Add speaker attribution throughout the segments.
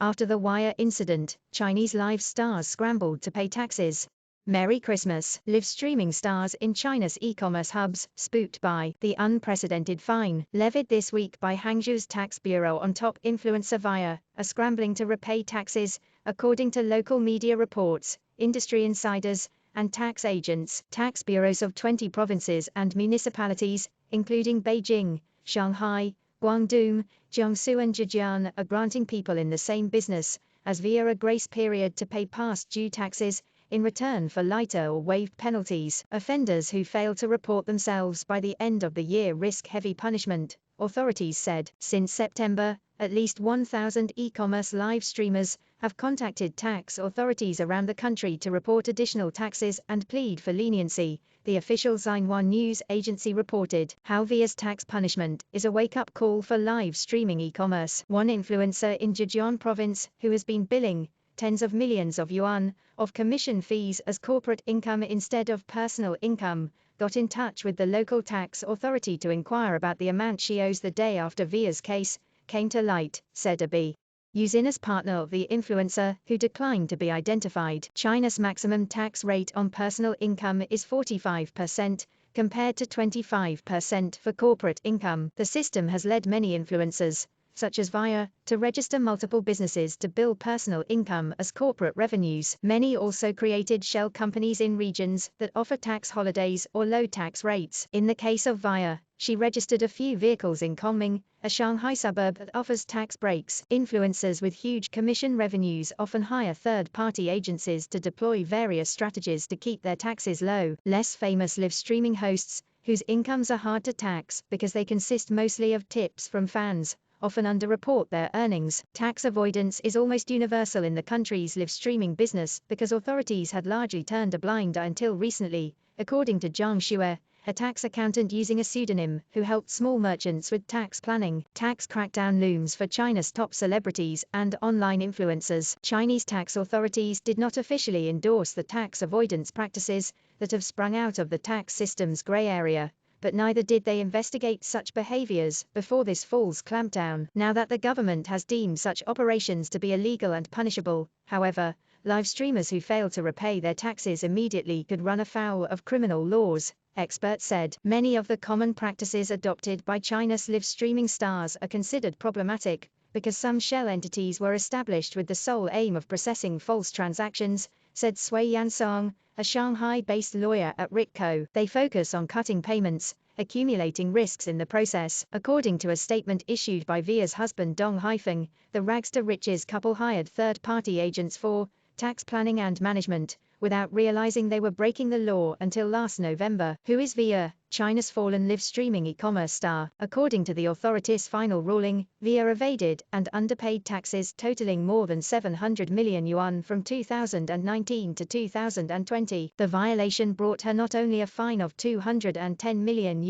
Speaker 1: After the Weiya incident, Chinese live stars scrambled to pay taxes. Merry Christmas. Live streaming stars in China's e-commerce hubs, spooked by the unprecedented fine levied this week by Hangzhou's tax bureau on top influencer Weiya, are scrambling to repay taxes, according to local media reports, industry insiders, and tax agents. Tax bureaus of 20 provinces and municipalities, including Beijing, Shanghai, Guangdong, Jiangsu and Zhejiang, are granting people in the same business as Weiya a grace period to pay past due taxes in return for lighter or waived penalties. Offenders who fail to report themselves by the end of the year risk heavy punishment, authorities said. Since September, at least 1,000 e-commerce live streamers have contacted tax authorities around the country to report additional taxes and plead for leniency, the official Xinhua news agency reported. How Weiya's tax punishment is a wake-up call for live streaming e-commerce. One influencer in Zhejiang province, who has been billing tens of millions of yuan of commission fees as corporate income instead of personal income, got in touch with the local tax authority to inquire about the amount she owes the day after Weiya's case came to light, said a business partner of the influencer, who declined to be identified. China's maximum tax rate on personal income is 45%, compared to 25% for corporate income. The system has led many influencers, such as Weiya, to register multiple businesses to bill personal income as corporate revenues. Many also created shell companies in regions that offer tax holidays or low tax rates. In the case of Weiya, she registered a few vehicles in Kunming, a Shanghai suburb that offers tax breaks. Influencers with huge commission revenues often hire third-party agencies to deploy various strategies to keep their taxes low. Less famous live streaming hosts, whose incomes are hard to tax because they consist mostly of tips from fans, often underreport their earnings. Tax avoidance is almost universal in the country's live streaming business because authorities had largely turned a blind eye until recently, according to Zhang Xue, a tax accountant using a pseudonym, who helped small merchants with tax planning. Tax crackdown looms for China's top celebrities and online influencers. Chinese tax authorities did not officially endorse the tax avoidance practices that have sprung out of the tax system's gray area, but neither did they investigate such behaviors before this fall's clampdown. Now that the government has deemed such operations to be illegal and punishable, however, live streamers who fail to repay their taxes immediately could run afoul of criminal laws, experts said. Many of the common practices adopted by China's live streaming stars are considered problematic, because some shell entities were established with the sole aim of processing false transactions, said Sui Yansong, a Shanghai-based lawyer at RICO. They focus on cutting payments, accumulating risks in the process. According to a statement issued by Weiya's husband Dong Haifeng, the rags-to-riches couple hired third-party agents for tax planning and management, without realizing they were breaking the law until last November. Who is Weiya, China's fallen live streaming e-commerce star? According to the authorities' final ruling, Weiya evaded and underpaid taxes totaling more than 700 million yuan from 2019 to 2020. The violation brought her not only a fine of $210 million,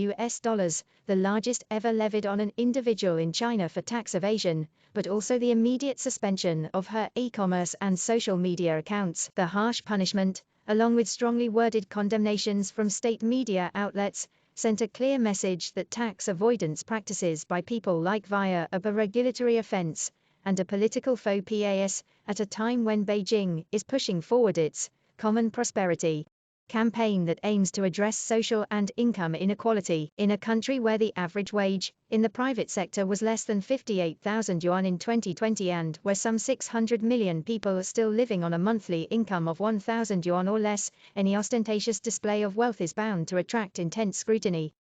Speaker 1: the largest ever levied on an individual in China for tax evasion, but also the immediate suspension of her e-commerce and social media accounts. The harsh punishment, along with strongly worded condemnations from state media outlets, sent a clear message that tax avoidance practices by people like Weiya are a regulatory offense and a political faux pas, at a time when Beijing is pushing forward its common prosperity campaign that aims to address social and income inequality. In a country where the average wage in the private sector was less than 58,000 yuan in 2020 and where some 600 million people are still living on a monthly income of 1,000 yuan or less, any ostentatious display of wealth is bound to attract intense scrutiny.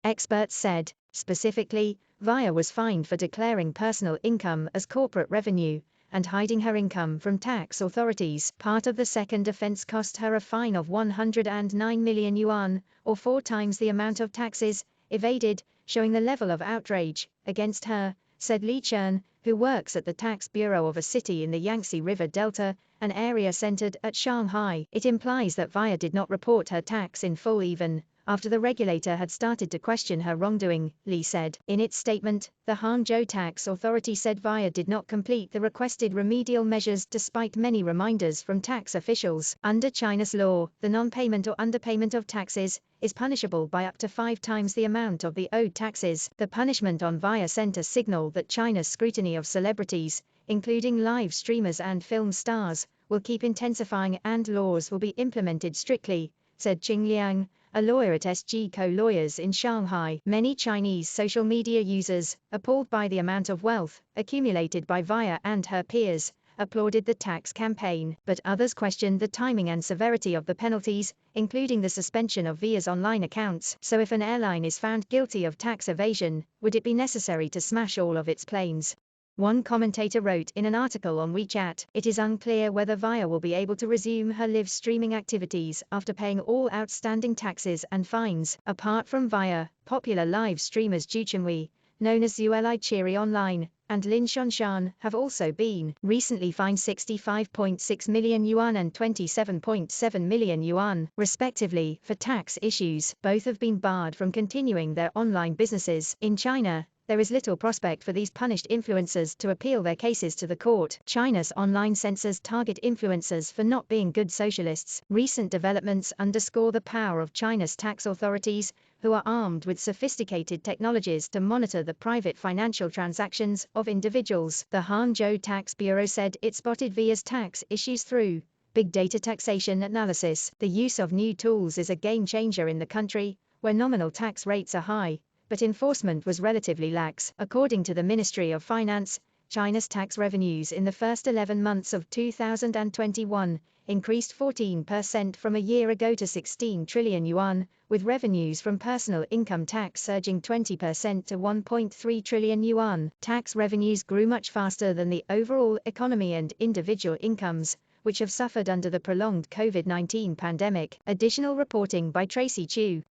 Speaker 1: Experts said. Specifically, Weiya was fined for declaring personal income as corporate revenue and hiding her income from tax authorities. Part of the second offense cost her a fine of 109 million yuan, or 4 times the amount of taxes evaded, showing the level of outrage against her, said Li Chen, who works at the tax bureau of a city in the Yangtze River Delta, an area centered at Shanghai. It implies that Weiya did not report her tax in full even after the regulator had started to question her wrongdoing, Li said. In its statement, the Hangzhou Tax Authority said Weiya did not complete the requested remedial measures despite many reminders from tax officials. Under China's law, the non-payment or underpayment of taxes is punishable by up to 5 times the amount of the owed taxes. The punishment on Weiya sent a signal that China's scrutiny of celebrities including live streamers and film stars, will keep intensifying and laws will be implemented strictly, said Qing Liang, a lawyer at SG Co-Lawyers in Shanghai. Many Chinese social media users, appalled by the amount of wealth accumulated by Weiya and her peers, applauded the tax campaign, but others questioned the timing and severity of the penalties, including the suspension of Weiya's online accounts. So if an airline is found guilty of tax evasion, would it be necessary to smash all of its planes? One commentator wrote in an article on WeChat, it is unclear whether Weiya will be able to resume her live streaming activities after paying all outstanding taxes and fines. Apart from Weiya, popular live streamers Juchenwei, known as Zuli Cheery Online, and Lin Shanshan have also been recently fined 65.6 million yuan and 27.7 million yuan, respectively, for tax issues. Both have been barred from continuing their online businesses. In China, there is little prospect for these punished influencers to appeal their cases to the court. China's online censors target influencers for not being good socialists. Recent developments underscore the power of China's tax authorities, who are armed with sophisticated technologies to monitor the private financial transactions of individuals. The Hangzhou Tax Bureau said it spotted Weiya's tax issues through big data taxation analysis. The use of new tools is a game changer in the country, where nominal tax rates are high, but enforcement was relatively lax. According to the Ministry of Finance, China's tax revenues in the first 11 months of 2021 increased 14% from a year ago to 16 trillion yuan, with revenues from personal income tax surging 20% to 1.3 trillion yuan. Tax revenues grew much faster than the overall economy and individual incomes, which have suffered under the prolonged COVID-19 pandemic. Additional reporting by Tracy Chu.